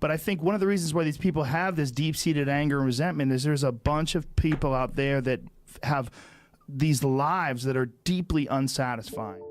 But I think one of the reasons why these people have this deep-seated anger and resentment is there's a bunch of people out there that have these lives that are deeply unsatisfying.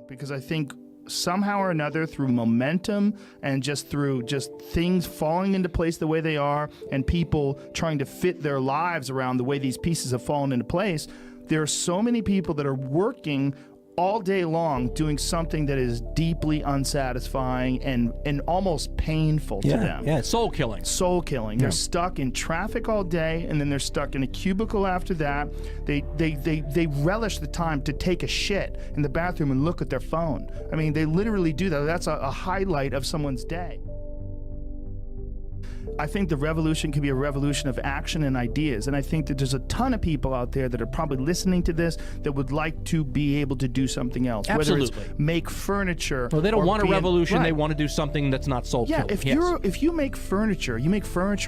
Because I think somehow or another, through momentum and just through things falling into place the way they are and people trying to fit their lives around the way these pieces have fallen into place, there are so many people that are working all day long doing something that is deeply unsatisfying and almost painful to them. Yeah, soul killing. Soul killing. They're stuck in traffic all day, and then they're stuck in a cubicle after that. They relish the time to take a shit in the bathroom and look at their phone. I mean, they literally do that. That's a highlight of someone's day. I think the revolution can be a revolution of action and ideas, and I think that there's a ton of people out there that are probably listening to this that would like to be able to do something else. Absolutely. Whether it's make furniture. Well, they don't want a revolution. Right. They want to do something that's not soul killing. Yeah, if you make furniture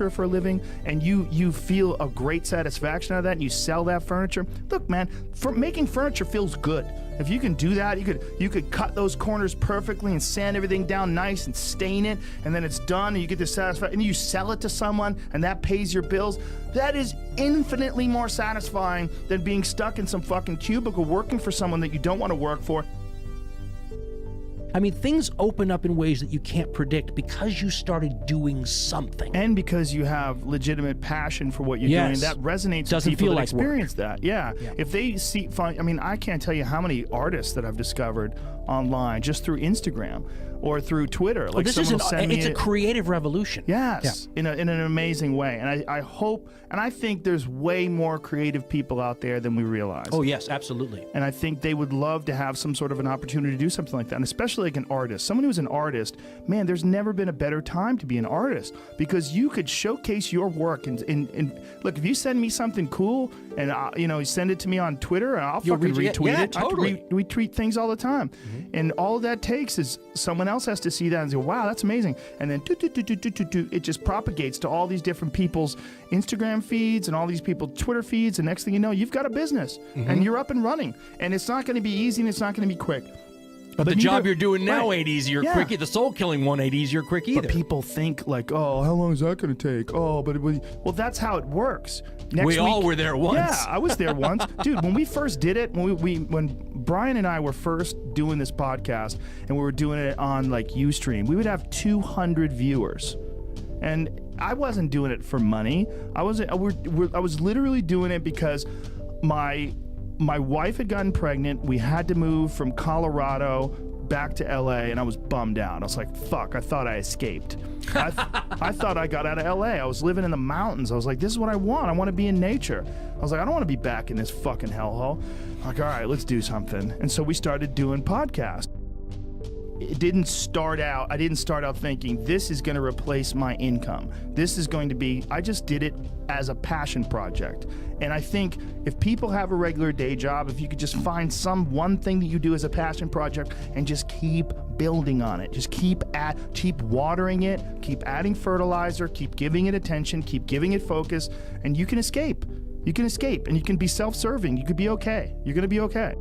for a living, and you feel a great satisfaction out of that, and you sell that furniture. Look, man, making furniture feels good. If you can do that, you could cut those corners perfectly and sand everything down nice and stain it, and then it's done, and you get the satisfaction, and you sell it to someone, and that pays your bills. That is infinitely more satisfying than being stuck in some fucking cubicle working for someone that you don't want to work for. I mean, things open up in ways that you can't predict because you started doing something. And because you have legitimate passion for what you're doing, that resonates with people that experience that. Yeah. If they see, I mean, I can't tell you how many artists that I've discovered online just through Instagram or through Twitter. Like this is it's a creative revolution. Yes, in an amazing way. And I hope, and I think there's way more creative people out there than we realize. Oh, yes, absolutely. And I think they would love to have some sort of an opportunity to do something like that, and especially like an artist. Someone who's an artist, man, there's never been a better time to be an artist because you could showcase your work. And look, if you send me something cool and, you send it to me on Twitter, and I'll fucking retweet it. Totally. I retweet things all the time. And all that takes is someone else has to see that and say, wow, that's amazing. And then it just propagates to all these different people's Instagram feeds and all these people's Twitter feeds. And next thing you know, you've got a business and you're up and running. And it's not going to be easy and it's not going to be quick. But the job you're doing now ain't easier quick. The soul killing one ain't easier quick either. But people think like, oh, how long is that going to take? Oh, but well, that's how it works. We all were there once. Yeah, I was there once, dude. When we first did it, when Brian and I were first doing this podcast, and we were doing it on like Ustream, we would have 200 viewers, and I wasn't doing it for money. I was literally doing it because my wife had gotten pregnant. We had to move from Colorado back to LA, and I was bummed out. I was like, fuck, I thought I escaped. I thought I got out of LA. I was living in the mountains. I was like, this is what I want. I want to be in nature. I was like, I don't want to be back in this fucking hellhole. I'm like, all right, let's do something. And so we started doing podcasts. I didn't start out thinking this is going to replace my income. This is going to be, I just did it as a passion project. And I think if people have a regular day job, if you could just find one thing that you do as a passion project and just keep building on it, just keep watering it, keep adding fertilizer, keep giving it attention, keep giving it focus, and you can escape. You can escape and you can be self-serving. You could be okay. You're going to be okay.